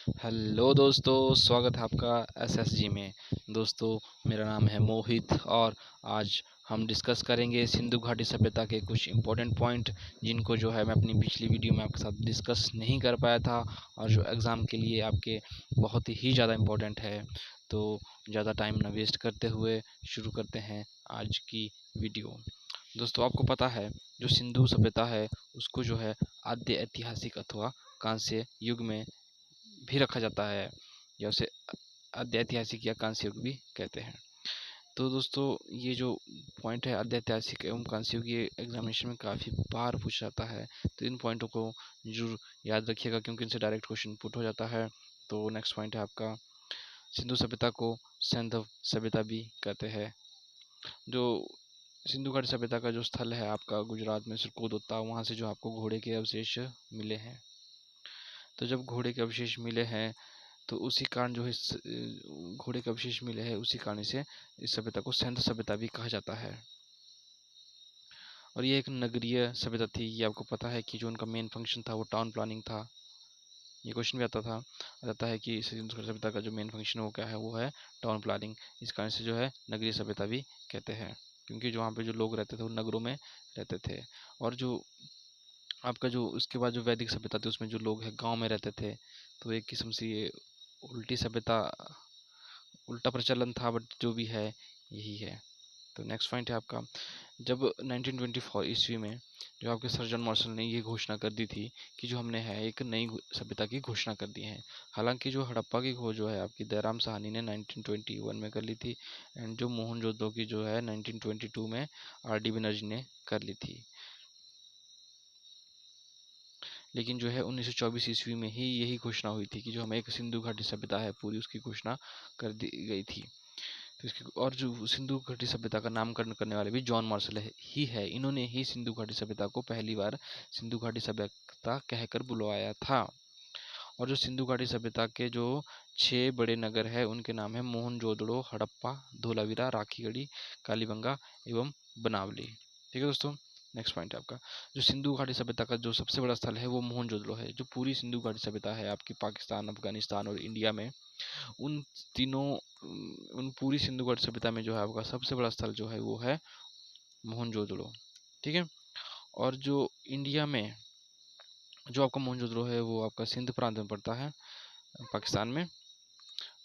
Hello दोस्तों, स्वागत है आपका एसएसजी में। दोस्तों, मेरा नाम है मोहित और आज हम डिस्कस करेंगे सिंधु घाटी सभ्यता के कुछ इम्पोर्टेंट पॉइंट, जिनको जो है मैं अपनी पिछली वीडियो में आपके साथ डिस्कस नहीं कर पाया था और जो एग्ज़ाम के लिए आपके बहुत ही ज़्यादा इम्पोर्टेंट है। तो ज़्यादा टाइम ना वेस्ट करते हुए शुरू करते हैं आज की वीडियो। दोस्तों, आपको पता है जो सिंधु सभ्यता है उसको जो है आद्य ऐतिहासिक अथवा कांस्य युग में भी रखा जाता है या उसे आद्य ऐतिहासिक या कांस्य युग भी कहते हैं। तो दोस्तों, ये जो पॉइंट है आद्य ऐतिहासिक एवं कांस्य युग, ये एग्जामिनेशन में काफ़ी बार पूछा जाता है। तो इन पॉइंटों को जरूर याद रखिएगा क्योंकि इनसे डायरेक्ट क्वेश्चन पुट हो जाता है। तो नेक्स्ट पॉइंट है आपका, सिंधु सभ्यता को सैंधव सभ्यता भी कहते हैं। जो सिंधु घाटी सभ्यता का जो स्थल है आपका गुजरात में सिरकोदोत्ता, वहाँ से जो आपको घोड़े के अवशेष मिले हैं। तो जब घोड़े के अवशेष मिले हैं तो उसी कारण जो है इस घोड़े के अवशेष मिले हैं, उसी कारण से इस सभ्यता को सैंधव सभ्यता भी कहा जाता है। और ये एक नगरीय सभ्यता थी। ये आपको पता है कि जो उनका मेन फंक्शन था वो टाउन प्लानिंग था। ये क्वेश्चन भी आता है कि सिंधु सभ्यता का जो मेन फंक्शन वो क्या है, वो है टाउन प्लानिंग। इस कारण से जो है नगरीय सभ्यता भी कहते हैं, क्योंकि जो वहाँ पे जो लोग रहते थे वो नगरों में रहते थे। और जो आपका जो उसके बाद जो वैदिक सभ्यता थी उसमें जो लोग हैं गांव में रहते थे। तो एक किस्म से ये उल्टी सभ्यता, उल्टा प्रचलन था, बट जो भी है यही है। तो नेक्स्ट पॉइंट है आपका, जब 1924 ईस्वी में जो आपके सर जॉन मार्शल ने ये घोषणा कर दी थी कि जो हमने है एक नई सभ्यता की घोषणा कर दी है। हालांकि जो हड़प्पा की खोज जो है आपकी दयाराम साहनी ने 1921 में कर ली थी, एंड जो मोहनजोदड़ो की जो है 1922 में आर डी बनर्जी ने कर ली थी। लेकिन जो है 1924 ईस्वी में ही यही घोषणा हुई थी कि जो हमें एक सिंधु घाटी सभ्यता है पूरी, उसकी घोषणा कर दी गई थी। तो इसकी और जो सिंधु घाटी सभ्यता का नामकरण करने वाले भी जॉन मार्शल ही है। इन्होंने ही सिंधु घाटी सभ्यता को पहली बार सिंधु घाटी सभ्यता कहकर बुलवाया था। और जो सिंधु घाटी सभ्यता के जो 6 बड़े नगर है उनके नाम है मोहनजोदड़ो, हड़प्पा, धोलावीरा, राखीगढ़ी, कालीबंगा एवं बनावली। ठीक है दोस्तों, नेक्स्ट पॉइंट है आपका, जो सिंधु घाटी सभ्यता का जो सबसे बड़ा स्थल है वो मोहनजोदड़ो है। जो पूरी सिंधु घाटी सभ्यता है आपकी पाकिस्तान, अफगानिस्तान और इंडिया में, उन तीनों उन पूरी सिंधु घाटी सभ्यता में जो है आपका सबसे बड़ा स्थल जो है वो है मोहनजोदड़ो। ठीक है। और जो इंडिया में जो आपका मोहनजोदड़ो है वो आपका सिंध प्रांत में पड़ता है, पाकिस्तान में।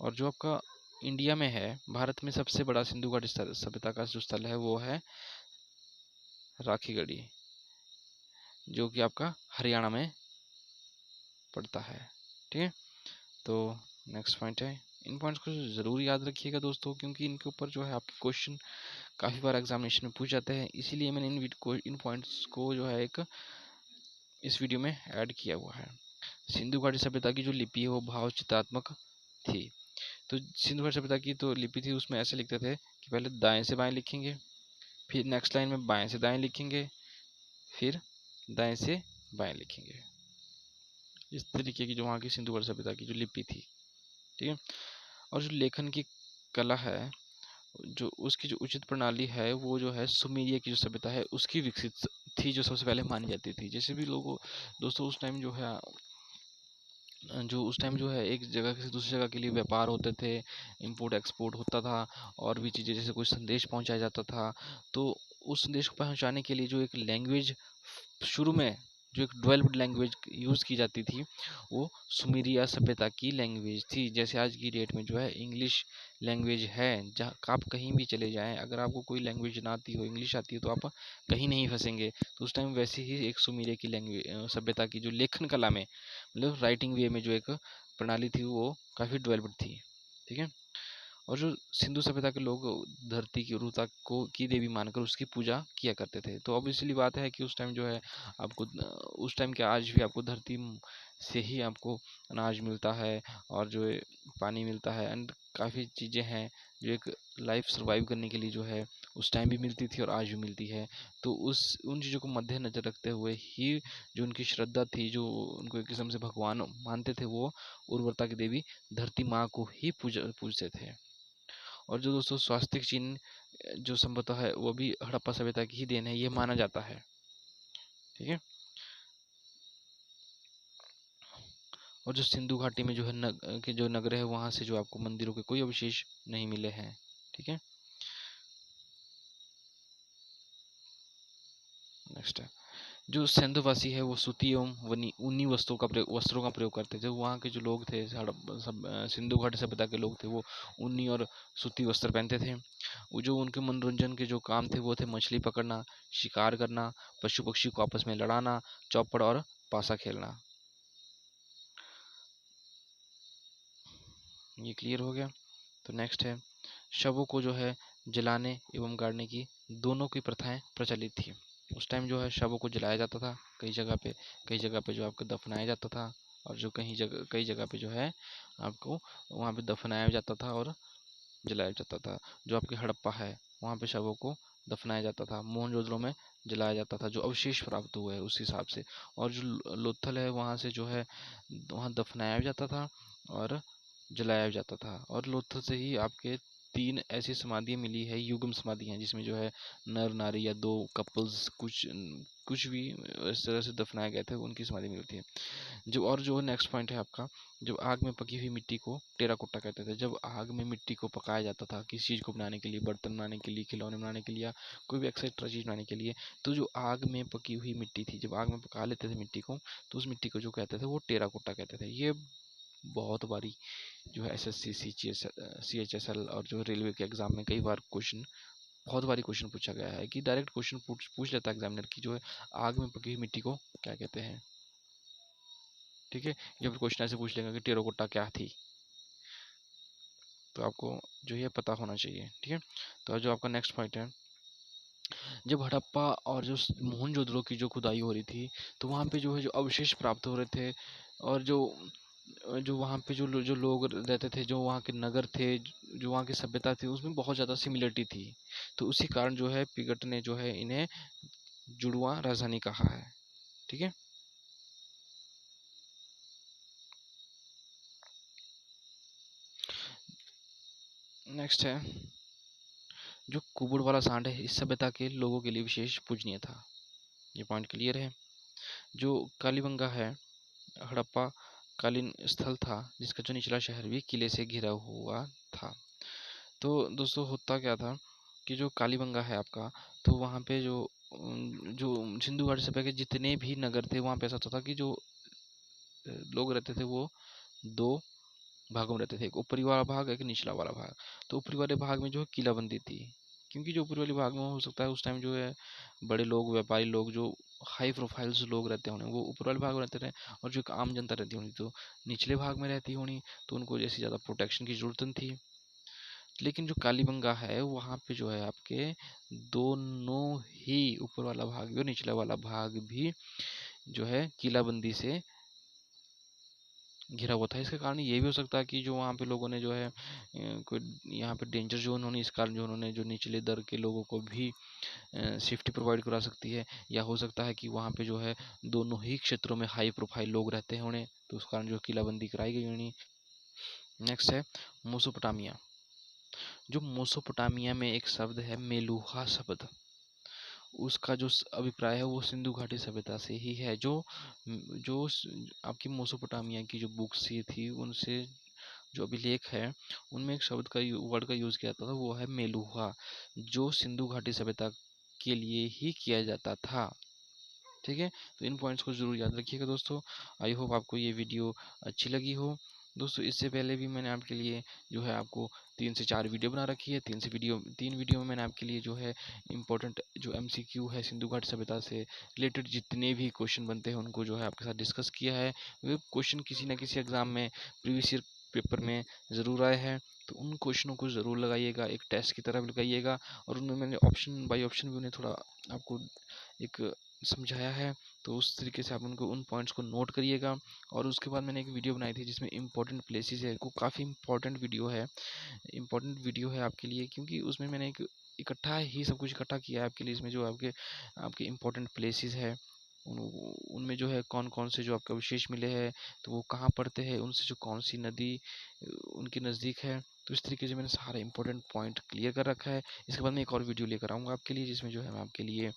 और जो आपका इंडिया में है, भारत में सबसे बड़ा सिंधु घाटी सभ्यता का जो स्थल है वो है राखीगढ़ी, जो कि आपका हरियाणा में पड़ता है। ठीक है। तो नेक्स्ट पॉइंट है, इन पॉइंट्स को ज़रूर याद रखिएगा दोस्तों, क्योंकि इनके ऊपर जो है आपके क्वेश्चन काफ़ी बार एग्जामिनेशन में पूछ जाते हैं। इसीलिए मैंने इन पॉइंट्स को जो है एक इस वीडियो में ऐड किया हुआ है। सिंधु घाटी सभ्यता की जो लिपि है वो भाव चित्रात्मक थी। तो सिंधु घाटी सभ्यता की जो लिपि थी उसमें ऐसे लिखते थे कि पहले दाएं से बाएं लिखेंगे, फिर नेक्स्ट लाइन में बाएं से दाएं लिखेंगे, फिर दाएं से बाएं लिखेंगे। इस तरीके की जो वहाँ की सिंधु घाटी सभ्यता की जो लिपि थी। ठीक है। और जो लेखन की कला है, जो उसकी जो उचित प्रणाली है वो जो है सुमेरिया की जो सभ्यता है उसकी विकसित थी, जो सबसे पहले मानी जाती थी। जैसे भी लोगों दोस्तों उस टाइम जो है एक जगह से दूसरी जगह के लिए व्यापार होते थे, इंपोर्ट एक्सपोर्ट होता था, और भी चीज़ें जैसे कोई संदेश पहुंचाया जाता था। तो उस संदेश को पहुंचाने के लिए जो एक लैंग्वेज शुरू में जो एक डेवलप्ड लैंग्वेज यूज़ की जाती थी वो सुमेरिया सभ्यता की लैंग्वेज थी। जैसे आज की डेट में जो है इंग्लिश लैंग्वेज है, जहाँ आप कहीं भी चले जाएं, अगर आपको कोई लैंग्वेज ना आती हो, इंग्लिश आती हो, तो आप कहीं नहीं फंसेंगे। तो उस टाइम वैसे ही एक सुमेरिया की लैंग्वेज सभ्यता की जो लेखन कला में, मतलब राइटिंग वे में जो एक प्रणाली थी वो काफ़ी डेवलप्ड थी। ठीक है। और जो सिंधु सभ्यता के लोग धरती की उर्वरता को की देवी मानकर उसकी पूजा किया करते थे। तो ऑब्वियसली बात है कि उस टाइम जो है आपको उस टाइम के आज भी आपको धरती से ही आपको अनाज मिलता है, और जो है पानी मिलता है, एंड काफ़ी चीज़ें हैं जो एक लाइफ सर्वाइव करने के लिए जो है उस टाइम भी मिलती थी और आज भी मिलती है। तो उन चीज़ों को मद्देनजर रखते हुए ही जो उनकी श्रद्धा थी, जो उनको एक किस्म से भगवान मानते थे, वो उर्वरता की देवी धरती माँ को ही पूजते थे। और जो दोस्तों स्वास्तिक चिन्ह जो संभवतः है वो भी हड़प्पा सभ्यता की ही देन है, ये माना जाता है। ठीक है। और जो सिंधु घाटी में जो है के जो नगर है वहाँ से जो आपको मंदिरों के कोई अवशेष नहीं मिले हैं। ठीक है, नेक्स्ट है जो सिंधुवासी है वो सूती एवं ऊनी वस्त्रों का प्रयोग करते थे। वहाँ के जो लोग थे सिंधु घाटी सभ्यता के लोग थे वो ऊनी और सूती वस्त्र पहनते थे। वो जो उनके मनोरंजन के जो काम थे वो थे मछली पकड़ना, शिकार करना, पशु पक्षी को आपस में लड़ाना, चौपड़ और पासा खेलना। ये क्लियर हो गया। तो नेक्स्ट है शवों को जो है जलाने एवं गाड़ने की दोनों की प्रथाएं प्रचलित थी। उस टाइम जो है शवों को जलाया जाता था कई जगह पे जो आपको दफनाया जाता था, और जो कई जगह पे जो है आपको वहाँ पे दफनाया जाता था और जलाया जाता था। जो आपकी हड़प्पा है वहाँ पे शवों को दफनाया जाता था, मोहनजोदड़ो में जलाया जाता था जो अवशेष प्राप्त हुए उस हिसाब से। और जो लोथल है वहाँ से जो है वहाँ दफनाया जाता था और जलाया जाता था। और लोथल से ही आपके 3 ऐसी समाधियाँ मिली है, युग्म समाधियाँ, जिसमें जो है नर नारी या 2 कपल्स कुछ भी इस तरह से दफनाए गए थे उनकी समाधि मिलती है। जो नेक्स्ट पॉइंट है आपका, जब आग में पकी हुई मिट्टी को टेराकोटा कहते थे। जब आग में मिट्टी को पकाया जाता था किसी चीज़ को बनाने के लिए, बर्तन बनाने के लिए, खिलौने बनाने के लिए, या कोई भी एक्सेट्रा चीज़ बनाने के लिए, तो जो आग में पकी हुई मिट्टी थी, जब आग में पका लेते थे मिट्टी को, तो उस मिट्टी को जो कहते थे वो टेराकोटा कहते थे। ये बहुत बारी जो है एसएससी CHSL और जो रेलवे के एग्जाम में कई बार क्वेश्चन बहुत बारी क्वेश्चन पूछा गया है कि डायरेक्ट क्वेश्चन पूछ लेता है एग्जामिनर की जो है आग में पकी हुई मिट्टी को क्या कहते हैं। ठीक है, या फिर क्वेश्चन ऐसे पूछ लेगा कि टेराकोटा क्या थी, तो आपको जो ये पता होना चाहिए। ठीक है, तो जो आपका नेक्स्ट पॉइंट है, जब हड़प्पा और जो मोहनजोदड़ो की जो खुदाई हो रही थी, तो वहाँ पे जो है जो अवशेष प्राप्त हो रहे थे, और जो वहाँ पे जो लोग रहते थे, जो वहाँ के नगर थे, जो वहाँ की सभ्यता थी, उसमें बहुत ज़्यादा सिमिलरिटी थी। तो उसी कारण जो है पिगट ने जो है इन्हें जुड़वा राजधानी कहा है। ठीक है, नेक्स्ट है जो कुबड़ वाला सांड है इस सभ्यता के लोगों के लिए विशेष पूजनीय था। ये पॉइंट क्लियर है। जो कालीबंगा है हड़प्पा कालीन स्थल था जिसका जो निचला शहर भी किले से घिरा हुआ था। तो दोस्तों होता क्या था कि जो कालीबंगा है आपका, तो वहाँ पे जो सिंधु घाटी सभ्यता के जितने भी नगर थे वहाँ पे ऐसा होता था कि जो लोग रहते थे वो 2 भागों में रहते थे, एक ऊपरी वाला भाग एक निचला वाला भाग। तो ऊपरी वाले भाग में जो है किलाबंदी थी, क्योंकि जो ऊपरी वाले भाग में हो सकता है उस टाइम जो है बड़े लोग व्यापारी लोग जो हाई प्रोफाइल्स लोग रहते होंगे वो ऊपर वाले भाग में रहते रहे, और जो एक आम जनता रहती होनी तो निचले भाग में रहती होनी, तो उनको जैसी ज़्यादा प्रोटेक्शन की जरूरत नहीं थी। लेकिन जो कालीबंगा है वहाँ पे जो है आपके दोनों ही ऊपर वाला भाग भी और निचला वाला भाग भी जो है किलाबंदी से घिरा हुआ था। इसके कारण ये भी हो सकता है कि जो वहाँ पे लोगों ने जो है कोई यहाँ पे डेंजर जोन होने इस कारण जो उन्होंने जो निचले दर के लोगों को भी सेफ्टी प्रोवाइड करा सकती है, या हो सकता है कि वहाँ पे जो है दोनों ही क्षेत्रों में हाई प्रोफाइल लोग रहते हैं उन्हें, तो उस कारण जो किलाबंदी कराई गई होनी। नेक्स्ट है मोसोपोटामिया। जो मोसोपोटामिया में एक शब्द है मेलुहा शब्द, उसका जो अभिप्राय है वो सिंधु घाटी सभ्यता से ही है। जो आपकी मोसोपोटामिया की जो बुक्स ये थी उनसे जो अभिलेख है उनमें एक शब्द का वर्ड का यूज किया जाता था, वो है मेलुहा, जो सिंधु घाटी सभ्यता के लिए ही किया जाता था। ठीक है, तो इन पॉइंट्स को जरूर याद रखिएगा दोस्तों। आई होप आपको ये वीडियो अच्छी लगी हो। दोस्तों इससे पहले भी मैंने आपके लिए जो है आपको 3 से 4 वीडियो बना रखी है। 3 वीडियो में मैंने आपके लिए जो है इम्पोर्टेंट जो MCQ है सिंधु घाटी सभ्यता से रिलेटेड जितने भी क्वेश्चन बनते हैं उनको जो है आपके साथ डिस्कस किया है। वे क्वेश्चन किसी न किसी एग्जाम में प्रीवियस ईयर पेपर में ज़रूर आए हैं, तो उन क्वेश्चनों को ज़रूर लगाइएगा, एक टेस्ट की तरह भी लगाइएगा। और उनमें मैंने ऑप्शन बाय ऑप्शन भी उन्हें थोड़ा आपको एक समझाया है, तो उस तरीके से आप उनको उन पॉइंट्स को नोट करिएगा। और उसके बाद मैंने एक वीडियो बनाई थी जिसमें इंपॉर्टेंट प्लेसेस है, वो काफ़ी इंपॉर्टेंट वीडियो है आपके लिए, क्योंकि उसमें मैंने एक इकट्ठा ही सब कुछ इकट्ठा किया है आपके लिए। इसमें जो आपके आपके इंपॉर्टेंट प्लेसेस है उनमें जो है कौन कौन से जो आपको अवशेष मिले हैं, तो वो कहाँ पड़ते हैं, उनसे जो कौन सी नदी उनके नज़दीक है। तो इस तरीके से मैंने सारा इंपॉर्टेंट पॉइंट क्लियर कर रखा है। इसके बाद मैं एक और वीडियो लेकर आऊँगा आपके लिए, जिसमें जो है मैं आपके लिए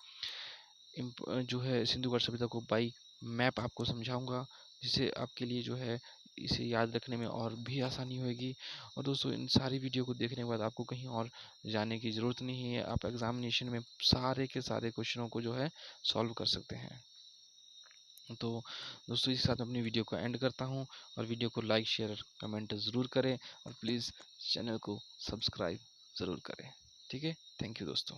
जो है सिंधु घाटी सभ्यता को बाई मैप आपको समझाऊंगा, जिससे आपके लिए जो है इसे याद रखने में और भी आसानी होगी। और दोस्तों इन सारी वीडियो को देखने के बाद आपको कहीं और जाने की ज़रूरत नहीं है, आप एग्ज़ामिनेशन में सारे के सारे क्वेश्चनों को जो है सॉल्व कर सकते हैं। तो दोस्तों इसी साथ अपनी वीडियो को एंड करता हूँ, और वीडियो को लाइक शेयर कमेंट ज़रूर करें, और प्लीज़ चैनल को सब्सक्राइब ज़रूर करें। ठीक है, थैंक यू दोस्तों।